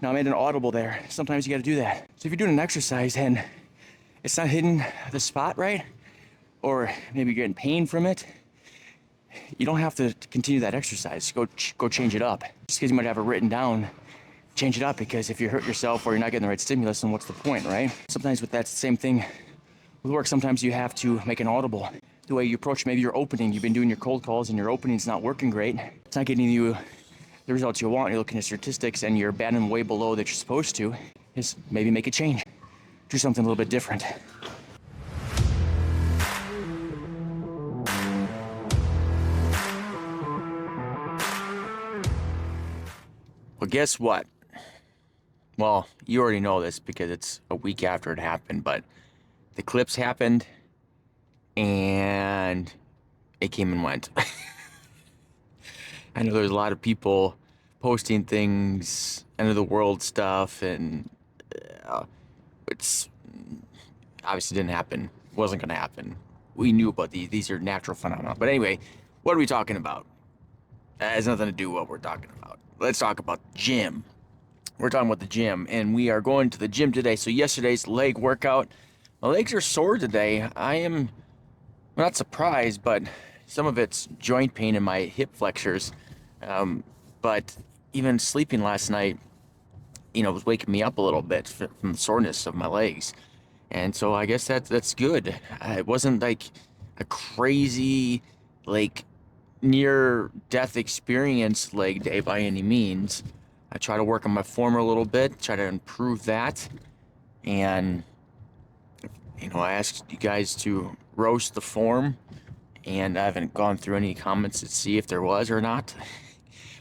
Now I made an audible there. Sometimes you got to do that. So if you're doing an exercise and it's not hitting the spot right, or maybe you're getting pain from it, you don't have to continue that exercise. Go change it up. Just because you might have it written down, change it up, because if you hurt yourself or you're not getting the right stimulus, then what's the point, right? Sometimes with that same thing with work, sometimes you have to make an audible. The way you approach maybe your opening, you've been doing your cold calls and your opening's not working great. It's not getting you the results you want. You're looking at statistics and you're batting way below that you're supposed to. Is maybe make a change. Do something a little bit different. Well, guess what? Well, you already know this because it's a week after it happened, but the eclipse happened and it came and went. I know there's a lot of people posting things, end of the world stuff, and it's obviously didn't happen. Wasn't going to happen. We knew about these. These are natural phenomena. But anyway, what are we talking about? That has nothing to do with what we're talking about. Let's talk about the gym. We're talking about the gym, and we are going to the gym today. So yesterday's leg workout, my legs are sore today. I am not surprised, but some of it's joint pain in my hip flexors. But even sleeping last night, was waking me up a little bit from the soreness of my legs. And so I guess that's good. It wasn't like a crazy, like, near death experience leg day by any means. I try to work on my form a little bit, try to improve that. And, I asked you guys to roast the form, and I haven't gone through any comments to see if there was or not.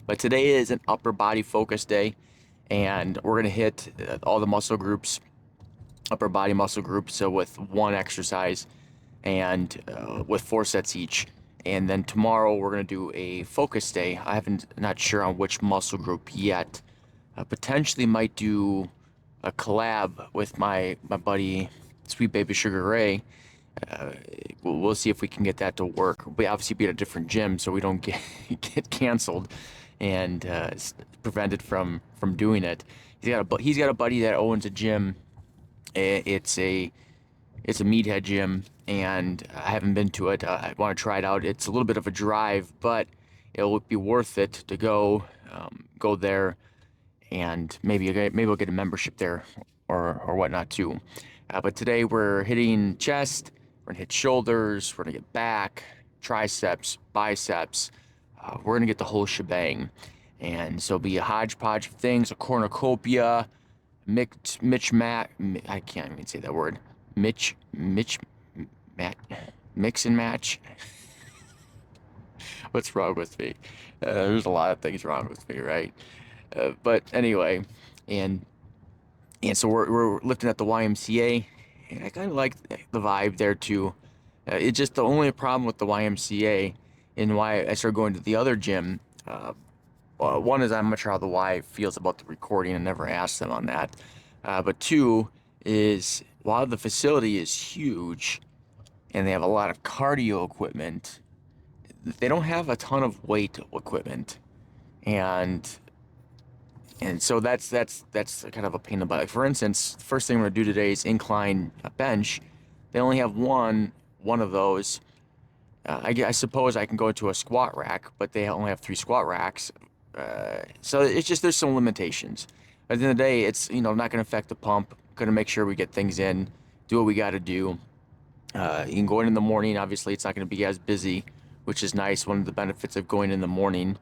But today is an upper body focus day, and we're going to hit all the muscle groups, upper body muscle groups, so with one exercise and with 4 sets each. And then tomorrow we're going to do a focus day. Not sure on which muscle group yet. Potentially might do a collab with my buddy Sweet Baby Sugar Ray. We'll see if we can get that to work. We obviously be at a different gym so we don't get canceled and prevented from doing it. He's got a buddy that owns a gym. It's a meathead gym, and I haven't been to it. I want to try it out. It's a little bit of a drive, but it'll be worth it to go there, and maybe we'll get a membership there or whatnot too. But today we're hitting chest, we're gonna hit shoulders, we're gonna get back, triceps, biceps. We're gonna get the whole shebang, and so it'll be a hodgepodge of things, a cornucopia, I can't even say that word. Mix and match. What's wrong with me? There's a lot of things wrong with me, right? But anyway, and so we're lifting at the YMCA, and I kind of like the vibe there too. It's just the only problem with the YMCA and why I started going to the other gym. One is I'm not sure how the Y feels about the recording. I never asked them on that. But 2 is while the facility is huge and they have a lot of cardio equipment, they don't have a ton of weight equipment, and so that's kind of a pain in the butt. Like, for instance, the first thing we're gonna do today is incline bench. They only have one of those. I suppose I can go into a squat rack, but they only have 3 squat racks. So it's just, there's some limitations. At the end of the day, it's not going to affect the pump. Going to make sure we get things in, do what we got to do. You can go in the morning. Obviously, it's not going to be as busy, which is nice. One of the benefits of going in the morning.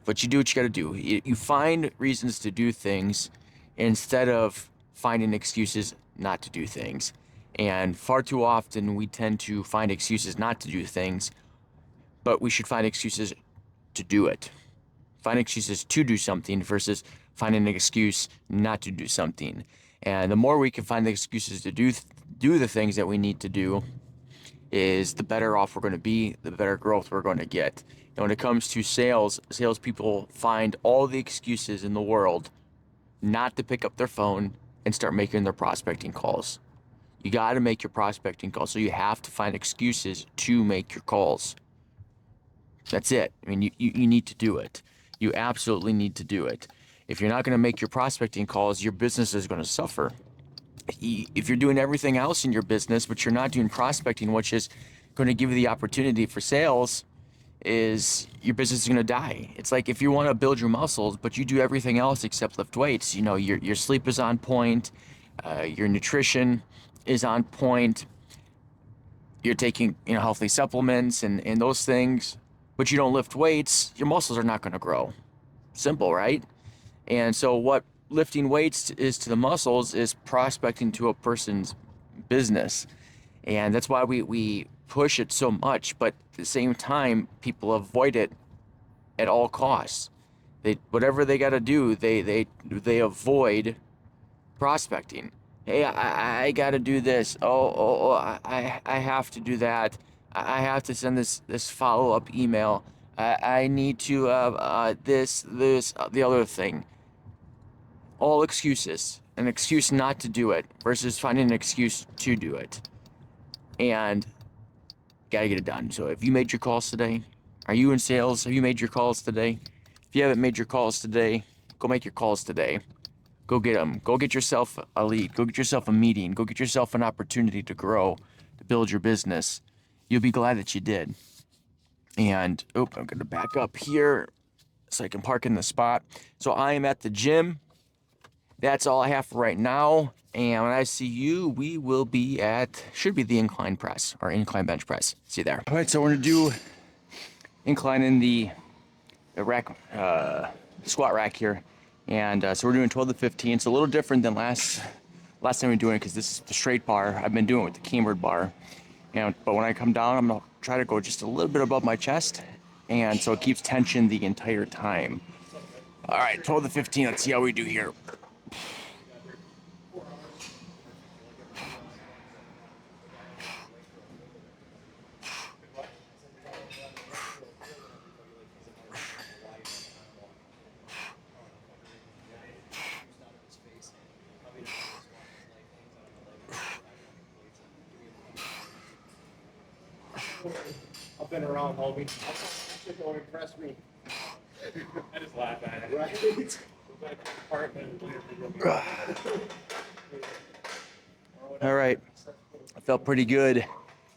But you do what you got to do. You find reasons to do things instead of finding excuses not to do things. And far too often, we tend to find excuses not to do things, but we should find excuses to do it. Find excuses to do something versus finding an excuse not to do something. And the more we can find the excuses to do the things that we need to do, is the better off we're going to be, the better growth we're going to get. And when it comes to salespeople find all the excuses in the world not to pick up their phone and start making their prospecting calls. You got to make your prospecting calls, so you have to find excuses to make your calls. That's it. I mean, you need to do it. You absolutely need to do it. If you're not going to make your prospecting calls, your business is going to suffer. If you're doing everything else in your business, but you're not doing prospecting, which is going to give you the opportunity for sales, is your business is going to die. It's like if you want to build your muscles, but you do everything else except lift weights, you know, your sleep is on point, your nutrition is on point, you're taking, you know, healthy supplements and those things, but you don't lift weights, your muscles are not going to grow. Simple, right? And so what lifting weights is to the muscles is prospecting to a person's business. And that's why we push it so much, but at the same time, people avoid it at all costs. Whatever they got to do, they avoid prospecting. Hey, I got to do this. I have to do that. I have to send this follow-up email. I need to the other thing. All excuses. An excuse not to do it versus finding an excuse to do it. And gotta get it done. So if you made your calls today, are you in sales? Have you made your calls today? If you haven't made your calls today, go make your calls today. Go get them. Go get yourself a lead. Go get yourself a meeting. Go get yourself an opportunity to grow, to build your business. You'll be glad that you did. And, I'm going to back up here so I can park in the spot. So I am at the gym. That's all I have for right now. And when I see you, we will be should be the incline press or incline bench press. See you there. All right, so we're going to do incline in the rack, squat rack here. And so we're doing 12 to 15. It's a little different than last time we were doing it because this is the straight bar. I've been doing it with the cambered bar. But when I come down, I'm going to try to go just a little bit above my chest. And so it keeps tension the entire time. All right, 12 to 15. Let's see how we do here. I've been around Hobie. Shit don't impress me. I just laugh at it. Right? All right. I felt pretty good.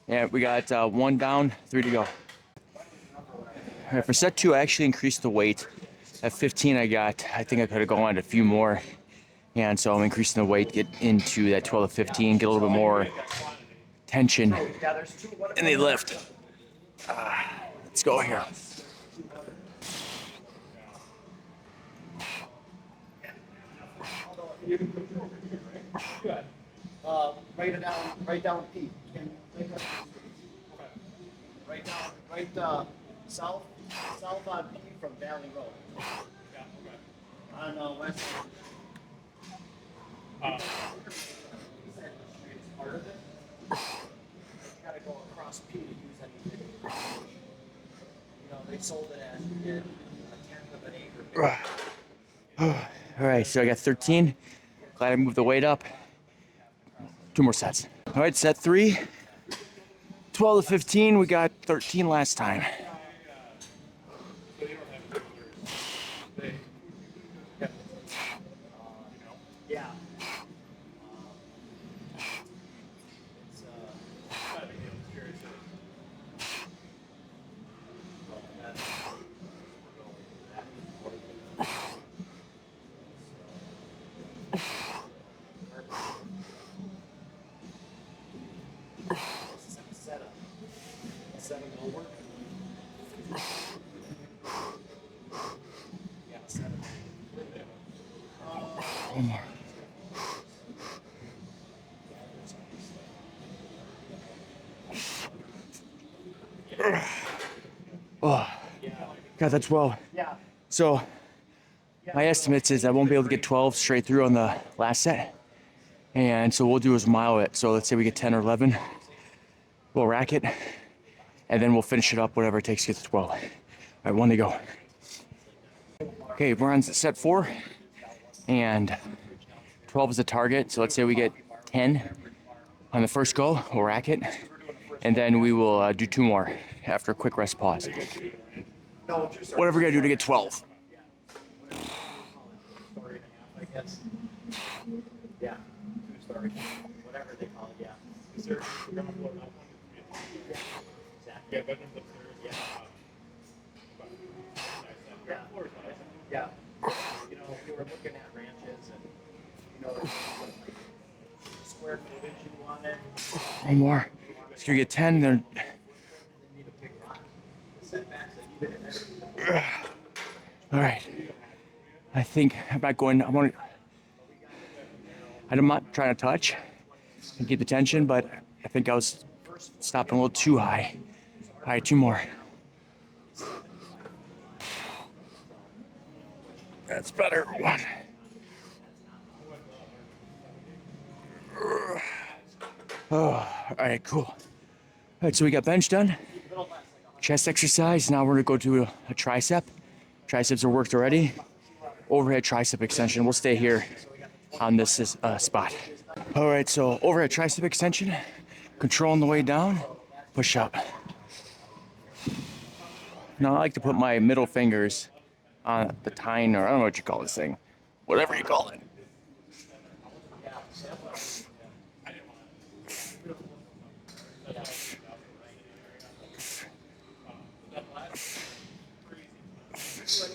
Yeah, we got 1 down, 3 to go. All right, for set 2, I actually increased the weight. At 15, I think I could have gone a few more. And so I'm increasing the weight, get into that 12 to 15, get a little bit more tension in the lift. Let's go here. Write down P. Write south on P from Valley Road. On west. Part of it. You gotta go across P to use anything. You know, they sold it at a 10th of an acre. All right, so I got 13. Glad I moved the weight up. 2 more sets. All right, set 3. 12 to 15. We got 13 last time. Yeah. Seven over. Yeah, 7. One more. Oh, got that 12. Yeah. So my estimates is I won't be able to get 12 straight through on the last set. And so we'll do is mile it. So let's say we get 10 or 11. We'll rack it. And then we'll finish it up, whatever it takes to get to 12. All right, 1 to go. Okay, we're on set 4. And 12 is the target. So let's say we get 10 on the first go. We'll rack it. And then we will do 2 more after a quick rest pause. Whatever we gotta do to get 12. Yes. Yeah. 2-story. Whatever they call it. Yeah. Is there ground floor not one? Yeah. Yeah, Exactly. bedrooms upstairs. Yeah. But nice. Yeah. Ground floor is nice. Yeah. You know, we were looking at ranches and, you know, the square footage you wanted. One more. Let's go get 10. Then They need a big lot. The setbacks that you did. all right. I think I'm not going. I'm not trying to touch and keep the tension, but I think I was stopping a little too high. All right, 2 more. That's better. 1. Oh, all right, cool. All right, so we got bench done. Chest exercise. Now we're gonna go to a tricep. Triceps are worked already. Overhead tricep extension. We'll stay here on this spot. All right, so overhead tricep extension. Controlling the way down. Push up. Now I like to put my middle fingers on the tine, or I don't know what you call this thing. Whatever you call it.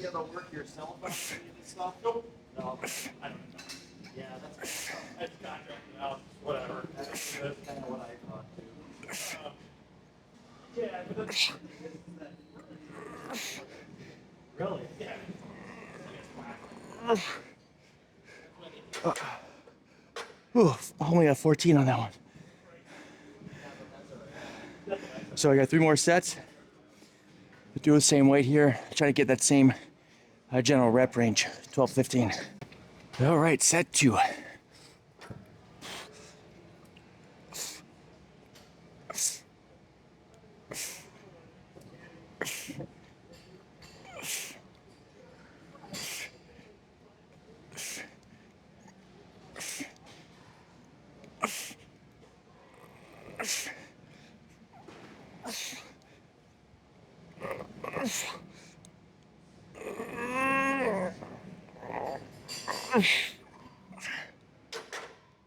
You ever work yourself on any of this stuff? Nope. No. I don't know. Yeah, that's It's contracted out. Whatever. that's kind of what I thought too. Yeah, but that's Really? yeah. Ooh, only got 14 on that one. So I got 3 more sets. Do the same weight here. Try to get that same general rep range, 12, 15. All right, set 2.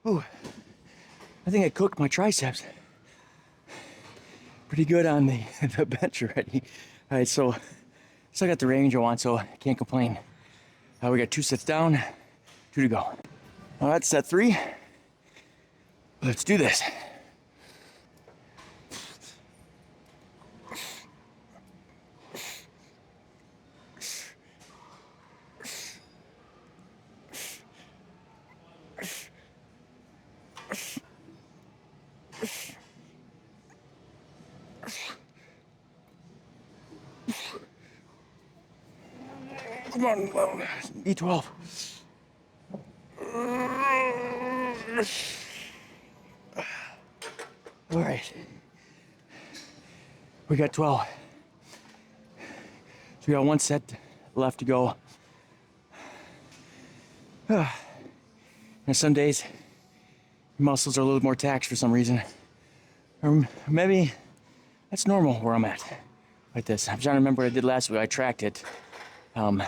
Ooh, I think I cooked my triceps pretty good on the, the bench already. All right, so still got the range I want, so I can't complain. We got 2 sets down, 2 to go. All right, set 3. Let's do this. Come on, E12. All right. We got 12. So we got 1 set left to go. And some days, your muscles are a little more taxed for some reason. Or maybe that's normal where I'm at. Like this. I'm trying to remember what I did last week. I tracked it. I'm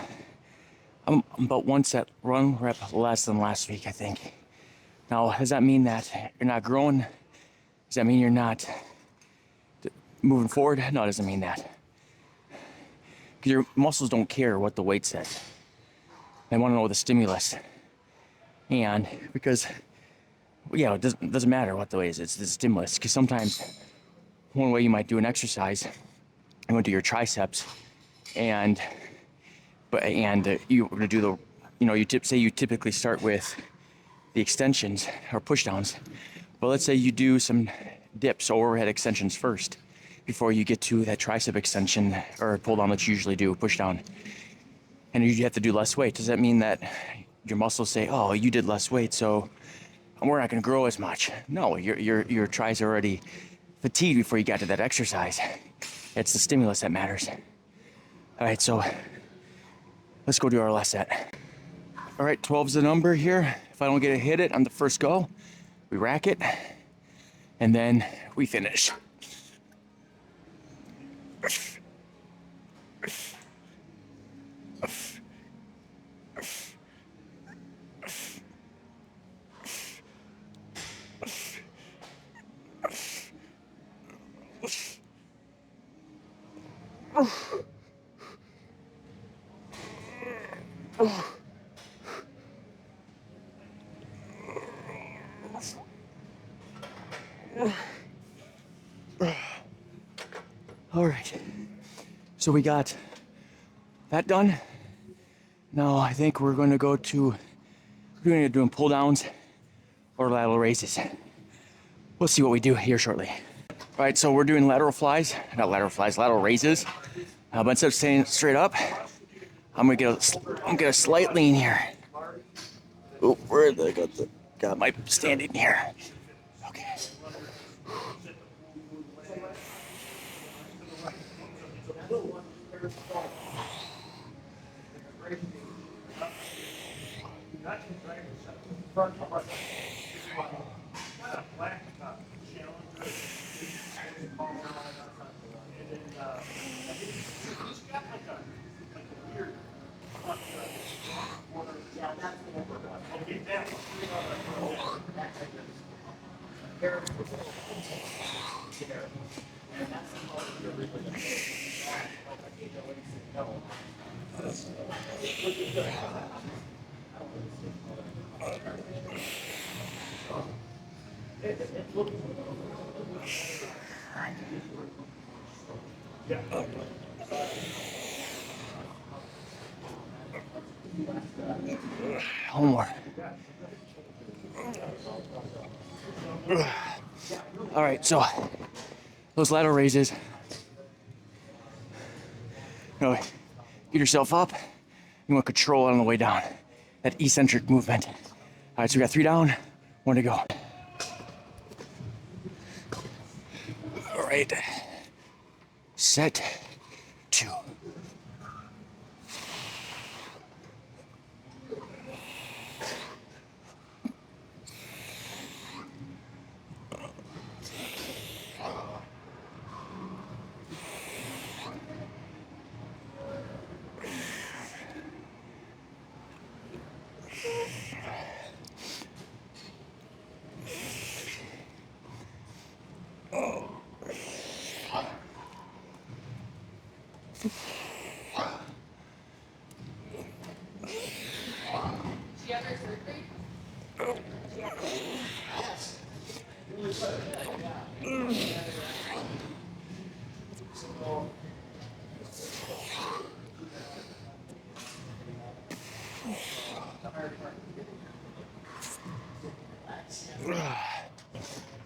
about 1 set run rep less than last week, I think. Now, does that mean that you're not growing? Does that mean you're not moving forward? No, it doesn't mean that. Because your muscles don't care what the weight says. They want to know the stimulus. And because, yeah, it doesn't matter what the weight is, it's the stimulus. Because sometimes one way you might do an exercise, you want to do your triceps, and you're gonna do the, you know, say you typically start with the extensions or push downs, but let's say you do some dips or overhead extensions first before you get to that tricep extension or pull down that you usually do, push down, and you have to do less weight. Does that mean that your muscles say, oh, you did less weight, so we're not gonna grow as much? No, your tris are already fatigued before you got to that exercise. It's the stimulus that matters. All right, so let's go do our last set. All right, 12's the number here. If I don't get to hit it on the first go, we rack it, and then we finish. All right. So we got that done. Now I think we're going to go to doing pull downs or lateral raises. We'll see what we do here shortly. All right, so we're doing lateral raises. But instead of staying straight up, I'm gonna get a slight lean here. Oh, where did I got my standing here? Okay. One more. All right, so those lateral raises, get yourself up. You want control on the way down. That eccentric movement. All right, so we got 3 down, 1 to go. All right, set, 2.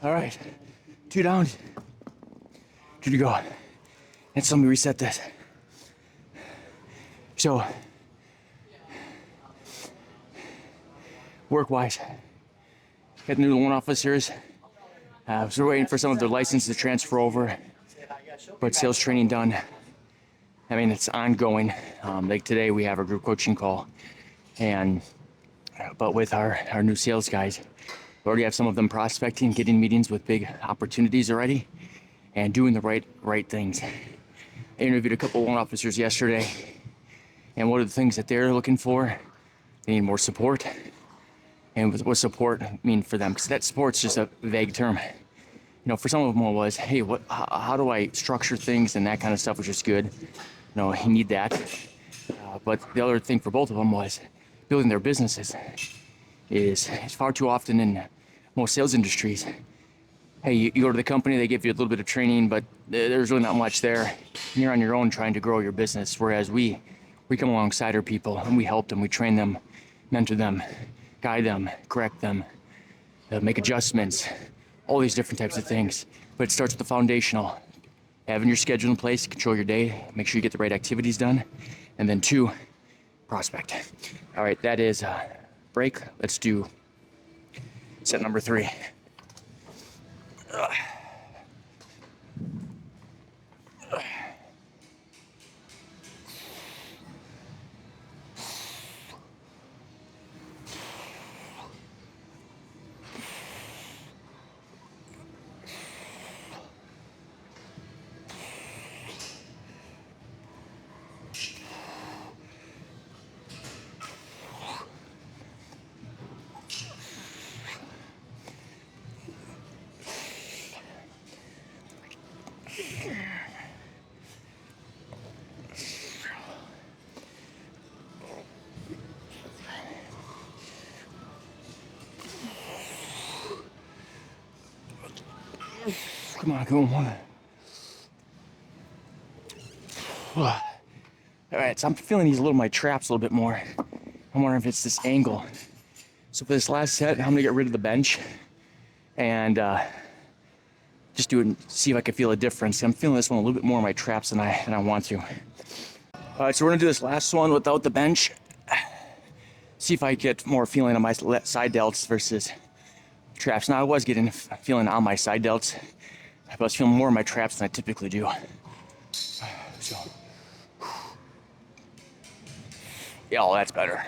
All right, 2 down, 2 to go. And so let me reset this. So, work-wise, got the new loan officers. So we're waiting for some of their licenses to transfer over, but sales training done. I mean, it's ongoing. Like today, we have a group coaching call, but with our new sales guys, we already have some of them prospecting, getting meetings with big opportunities already, and doing the right things. I interviewed a couple loan officers yesterday, and what are the things that they're looking for? They need more support. And what support mean for them? Because that support's just a vague term. For some of them it was, hey, how do I structure things and that kind of stuff, which is good. You need that. But the other thing for both of them was building their businesses. Is far too often in most sales industries, hey, you go to the company, they give you a little bit of training, but there's really not much there. And you're on your own trying to grow your business. Whereas we come alongside our people and we help them, we train them, mentor them, guide them, correct them, make adjustments, all these different types of things. But it starts with the foundational. Having your schedule in place, control your day, make sure you get the right activities done. And then 2, prospect. All right, that is break. Let's do set number 3. Come on, come on. All right, so I'm feeling these my traps a little bit more. I'm wondering if it's this angle. So for this last set, I'm gonna get rid of the bench and just do it and see if I can feel a difference. I'm feeling this one a little bit more in my traps than I want to. All right, so we're gonna do this last one without the bench. See if I get more feeling on my side delts versus traps. Now I was getting feeling on my side delts, but I was feeling more in my traps than I typically do. So, yeah, oh, that's better.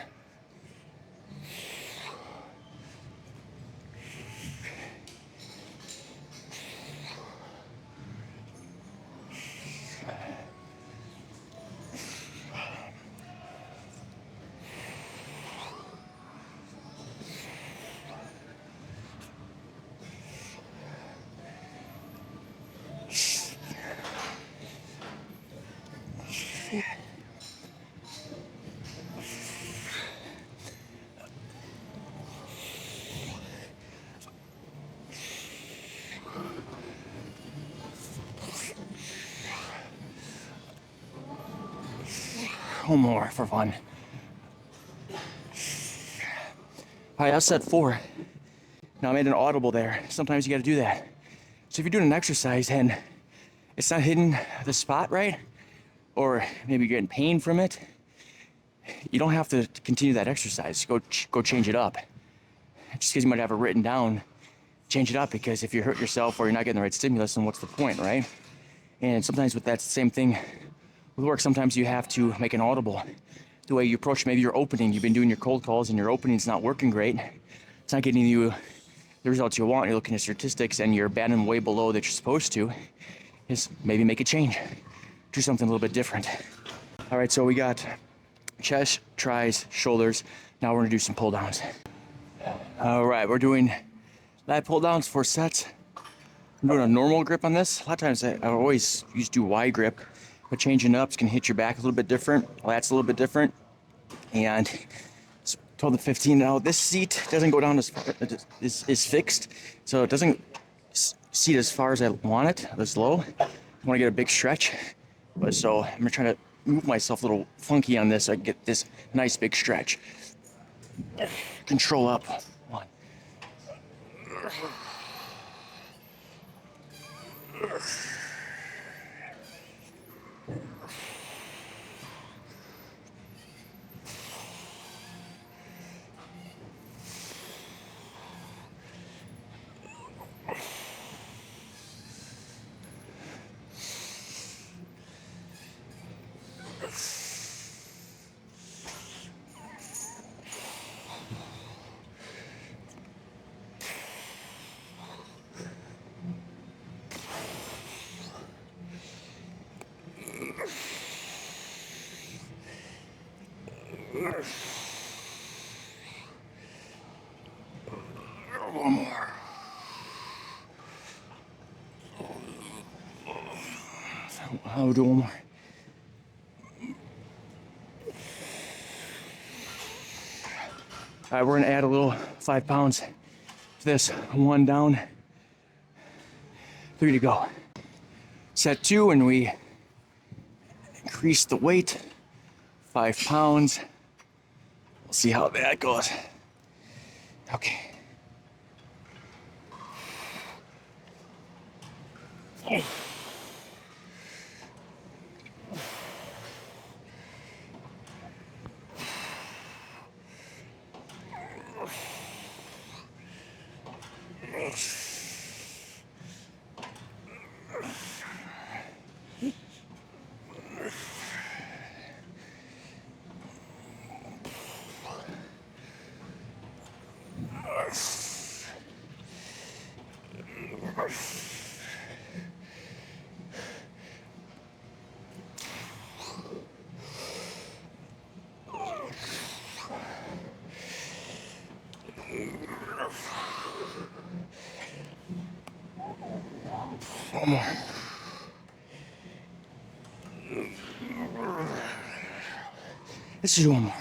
One more for fun. All right, I said 4. Now I made an audible there. Sometimes you got to do that. So if you're doing an exercise and it's not hitting the spot right, or maybe you're getting pain from it, you don't have to continue that exercise. Go change it up. Just because you might have it written down, change it up, because if you hurt yourself or you're not getting the right stimulus, then what's the point, right? And sometimes with that same thing with work, sometimes you have to make an audible. The way you approach maybe your opening, you've been doing your cold calls and your opening's not working great. It's not getting you the results you want. You're looking at statistics and you're batting way below that you're supposed to. Is maybe make a change. Do something a little bit different. All right, so we got chest, tris, shoulders. Now we're gonna do some pull downs. All right, we're doing lat pull downs 4 sets. I'm doing a normal grip on this. A lot of times I always used to do wide grip, but changing ups can hit your back a little bit different. Lat's a little bit different. And told the 15 now this seat doesn't go down as far, is fixed, so it doesn't seat as far as I want it, as low. I want to get a big stretch, but so I'm gonna try to move myself a little funky on this so I can get this nice big stretch. Control up. 1. One more. I'll do one more. All right, we're gonna add a little 5 pounds to this. 1 down, 3 to go. Set 2, and we increase the weight, 5 pounds. We'll see how that goes. Okay. One more. Let's do one more.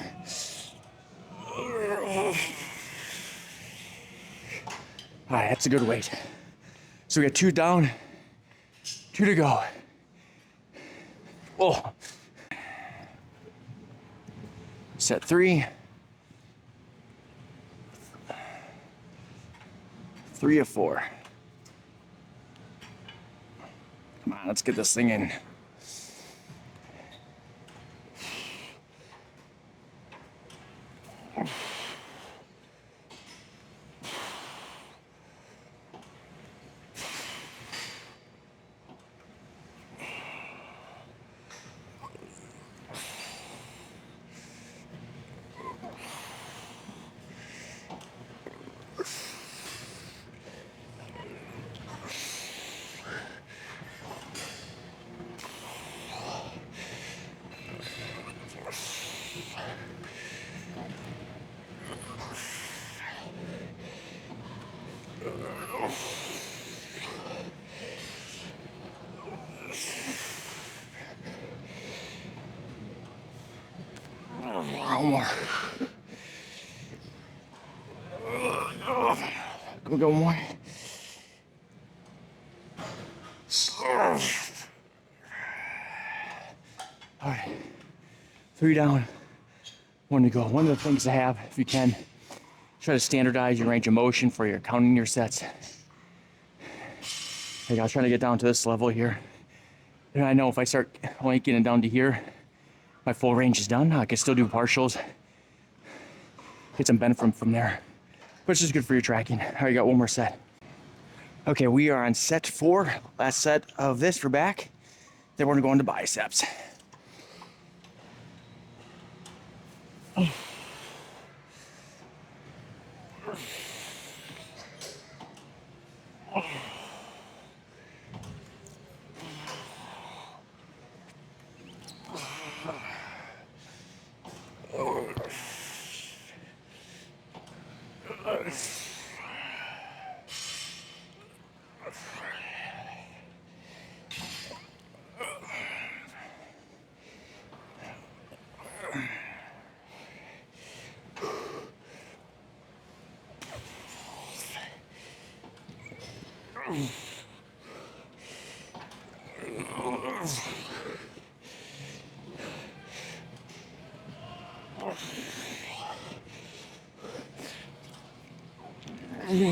All right, that's a good weight. So we got 2 down, 2 to go. Oh. Set 3. 3 of 4. Come on, let's get this thing in. One more. Go more. All right, 3 down, 1 to go. One of the things to have, if you can, try to standardize your range of motion for your counting your sets. Like I was trying to get down to this level here. And I know if I start only getting down to here, my full range is done. I can still do partials, get some benefit from there. But it's just good for your tracking. All right, got 1 more set. Okay, we are on set 4, last set of this for back. Then we're gonna go into biceps.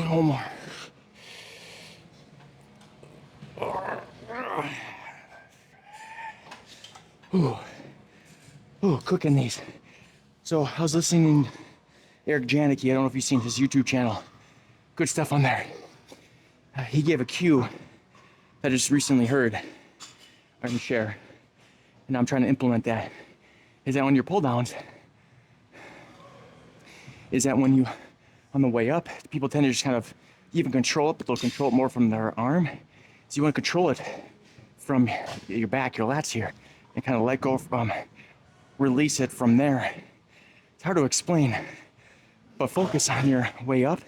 One more. Ooh. Ooh, cooking these. So I was listening to Eric Janicki. I don't know if you've seen his YouTube channel. Good stuff on there. He gave a cue that I just recently heard. I can share. And I'm trying to implement that. Is that on your pull downs, is that when you, on the way up, people tend to just kind of even control it, but they'll control it more from their arm. So you want to control it from your back, your lats here, and kind of let go from, release it from there. It's hard to explain, but focus on your way up,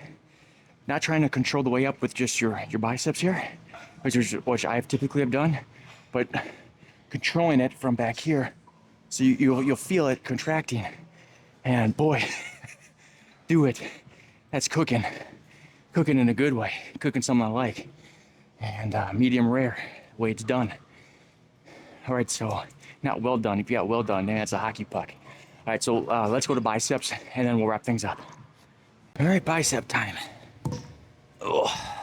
not trying to control the way up with just your biceps here, which I typically have done, but controlling it from back here. So you'll feel it contracting, and boy, do it. That's cooking in a good way, cooking something I like, and medium rare, the way it's done. All right, so not well done. If you got well done, then that's a hockey puck. All right, so let's go to biceps, and then we'll wrap things up. All right, bicep time. Oh.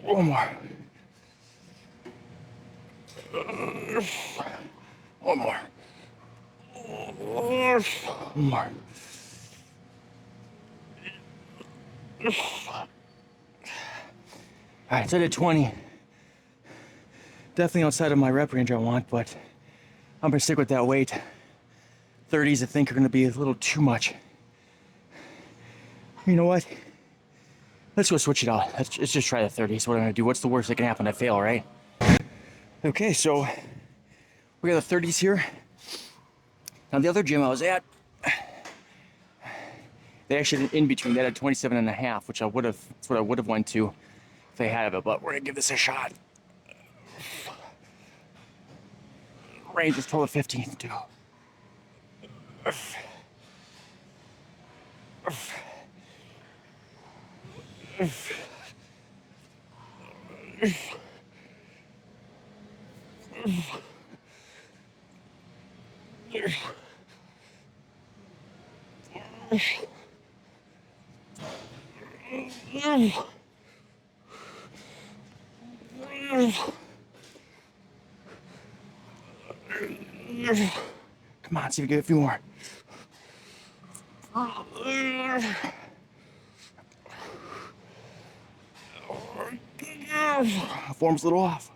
One more. One more. One more. All right, set at 20. Definitely outside of my rep range I want, but I'm gonna stick with that weight. 30s I think are gonna be a little too much. You know what? Let's go switch it out. Let's just try the 30s. What am I gonna do? What's the worst that can happen? I fail, right? Okay, so we got the 30s here. Now the other gym I was at, they actually in between. They had 27 and a half, which that's what I would have went to if they had it. But we're gonna give this a shot. Range is 12 to 15 too. Come on, see if we get a few more. Form's a little off.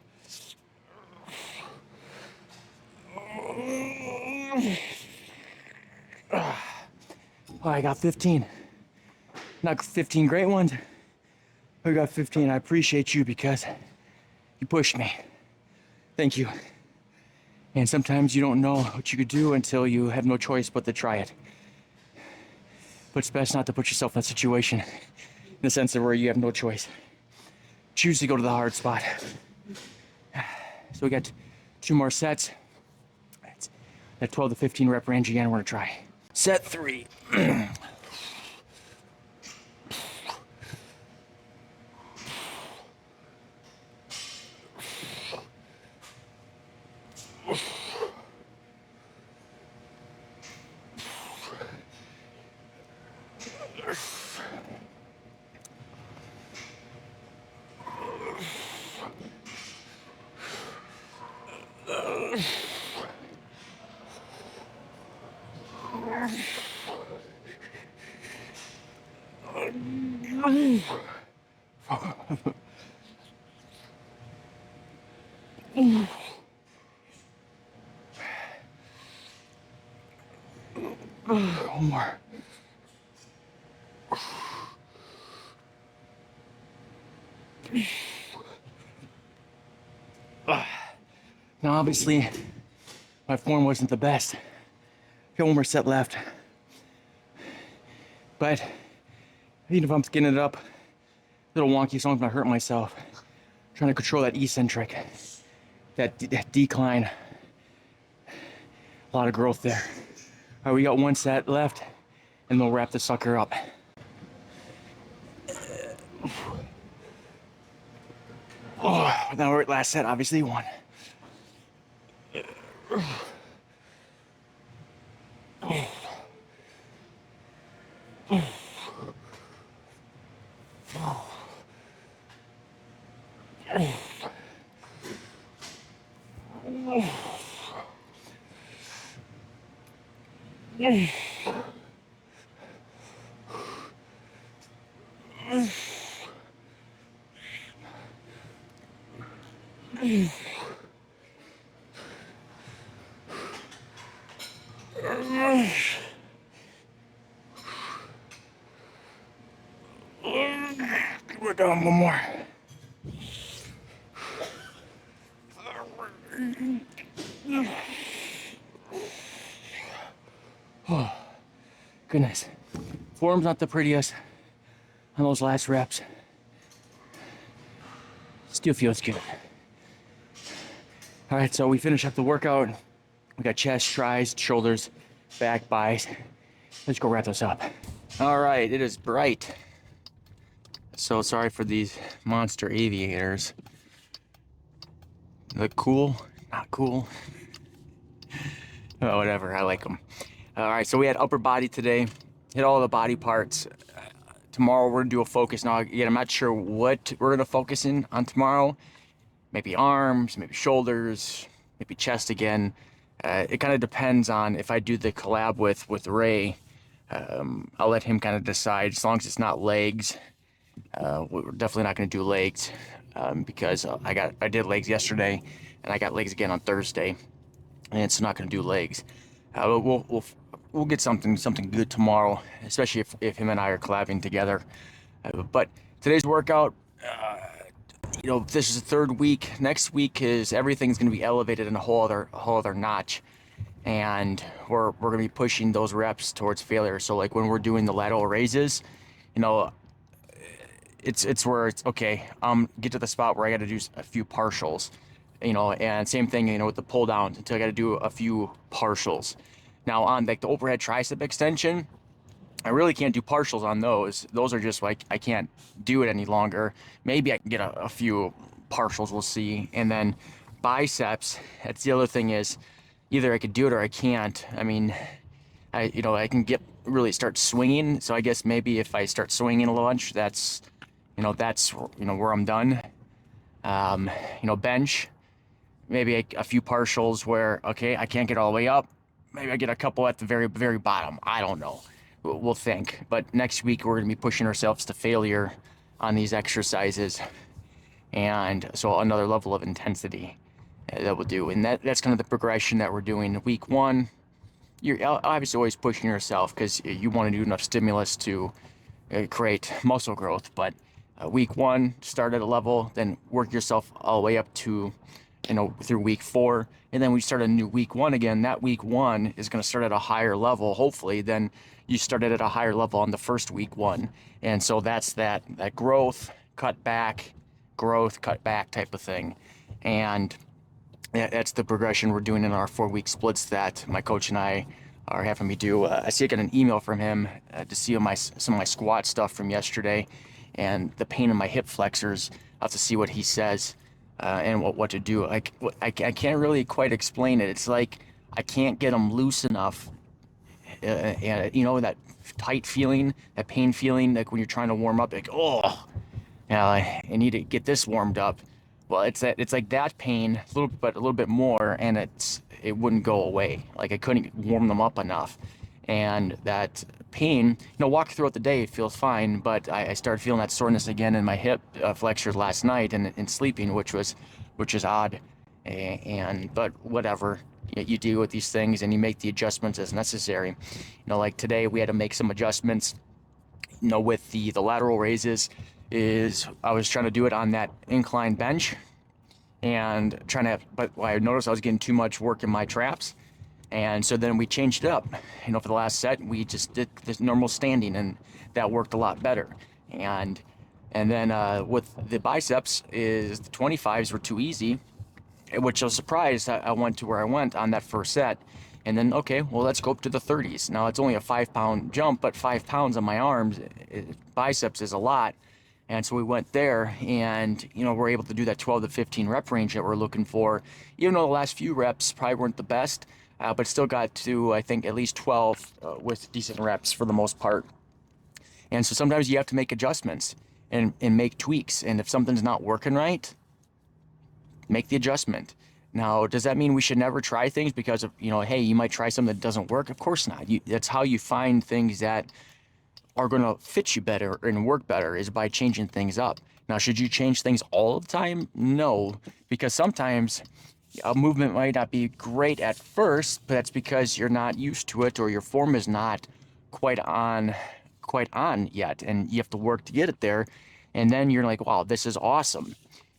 Oh, I got 15. Not 15 great ones. I got 15. I appreciate you because you pushed me. Thank you. And sometimes you don't know what you could do until you have no choice but to try it. But it's best not to put yourself in a situation in the sense of where you have no choice. Choose to go to the hard spot. So we got 2 more sets. That 12 to 15 rep range again, we're gonna try. Set 3. One more. Now, obviously, my form wasn't the best. Got 1 more set left. But even if I'm getting it up, a little wonky, so I'm not hurt myself. Trying to control that eccentric, that decline. A lot of growth there. All right, we got 1 set left, and we'll wrap the sucker up. Oh, now we're at last set, obviously 1. We're done, 1 more. Oh, goodness. Form's not the prettiest on those last reps. Still feels good. All right, so we finished up the workout. We got chest, tries, shoulders, back, bis. Let's go wrap this up. All right, it is bright. So sorry for these monster aviators. Look cool? Not cool. Oh, whatever, I like them. All right, so we had upper body today. Hit all the body parts. Tomorrow we're gonna do a focus. Now, again, I'm not sure what we're gonna focus in on tomorrow. Maybe arms, maybe shoulders, maybe chest again. It kind of depends on if I do the collab with Ray. I'll let him kind of decide. As long as it's not legs, we're definitely not going to do legs. because I did legs yesterday, and I got legs again on Thursday, and it's not going to do legs. But we'll get something good tomorrow, especially if him and I are collabing together. But today's workout, this is the third week. Next week is everything's going to be elevated in a whole other notch, and we're going to be pushing those reps towards failure. So like when we're doing the lateral raises, it's where it's okay. Get to the spot where I got to do a few partials, and same thing, with the pull down until I got to do a few partials. Now on like the overhead tricep extension, I really can't do partials on those. Those are just like, I can't do it any longer. Maybe I can get a few partials, we'll see. And then biceps, that's the other thing is either I could do it or I can't. I mean, I can really start swinging. So I guess maybe if I start swinging a bunch, that's where I'm done. Bench, maybe a few partials where, okay, I can't get all the way up. Maybe I get a couple at the very, very bottom. I don't know. We'll think. But next week, we're going to be pushing ourselves to failure on these exercises. And so another level of intensity that we'll do. And that's kind of the progression that we're doing. Week 1, you're obviously always pushing yourself because you want to do enough stimulus to create muscle growth. But week 1, start at a level, then work yourself all the way up to, through week 4. And then we start a new week 1 again. That week 1 is going to start at a higher level, hopefully, than you started at a higher level on the first week 1. And so that's that growth, cut back, growth, cut back type of thing. And that's the progression we're doing in our 4-week splits that my coach and I are having me do. I see I got an email from him to see some of my squat stuff from yesterday and the pain in my hip flexors. I'll have to see what he says and what to do. I can't really quite explain it. It's like I can't get them loose enough. And that tight feeling, that pain feeling, like when you're trying to warm up, like, I need to get this warmed up. Well, it's like that pain, a little bit more, and it wouldn't go away. Like I couldn't warm them up enough, and that pain, walk throughout the day, it feels fine, but I started feeling that soreness again in my hip flexors last night and in sleeping, which is odd, but whatever. You deal with these things and you make the adjustments as necessary. Like today we had to make some adjustments, with the lateral raises. I was trying to do it on that incline bench and but I noticed I was getting too much work in my traps. And so then we changed it up. For the last set, we just did this normal standing, and that worked a lot better. And then with the biceps, the 25s were too easy, which I was surprised I went to where I went on that first set. And then, okay, well, let's go up to the 30s. Now, it's only a 5-pound jump, but 5 pounds on my arms, biceps is a lot. And so we went there, and, we're able to do that 12 to 15 rep range that we're looking for. Even though the last few reps probably weren't the best, but still got to, I think, at least 12 with decent reps for the most part. And so sometimes you have to make adjustments and make tweaks. And if something's not working right, make the adjustment. Now, does that mean we should never try things because of, hey, you might try something that doesn't work? Of course not. That's how you find things that are going to fit you better and work better, is by changing things up. Now, should you change things all the time? No, because sometimes a movement might not be great at first, but that's because you're not used to it or your form is not quite on yet, and you have to work to get it there. And then you're like, wow, this is awesome.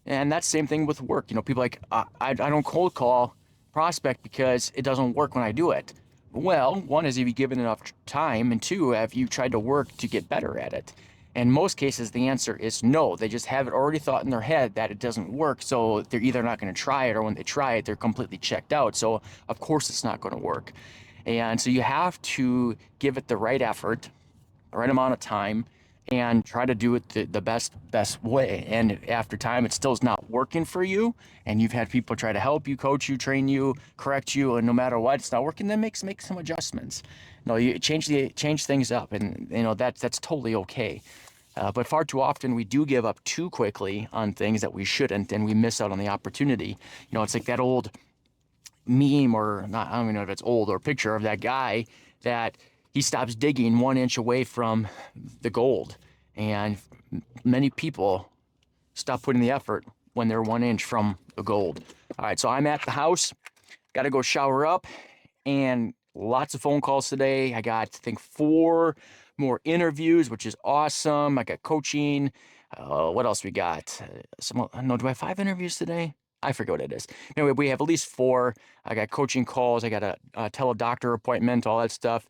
And that's the same thing with work. People like, I don't cold call prospect because it doesn't work when I do it. Well, one is, have you given enough time? And 2, have you tried to work to get better at it? In most cases, the answer is no. They just have it already thought in their head that it doesn't work. So they're either not going to try it, or when they try it, they're completely checked out. So of course it's not going to work. And so you have to give it the right effort, the right amount of time, and try to do it the best way. And after time, it still is not working for you, and you've had people try to help you, coach you, train you, correct you, and no matter what, it's not working, then make some adjustments. You change things up, and that's totally okay. But far too often we do give up too quickly on things that we shouldn't, and we miss out on the opportunity. It's like that old meme, or not, I don't even know if it's old, or picture of that guy that he stops digging 1 inch away from the gold. And many people stop putting the effort when they're 1 inch from the gold. All right, so I'm at the house. Got to go shower up, and lots of phone calls today. I got, I think, 4 more interviews, which is awesome. I got coaching. What else we got? No, do I have 5 interviews today? I forget what it is. Anyway, we have at least 4. I got coaching calls. I got a tele-doctor appointment, all that stuff.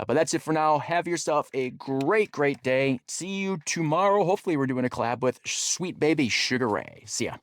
But that's it for now. Have yourself a great, great day. See you tomorrow. Hopefully, we're doing a collab with Sweet Baby Sugar Ray. See ya.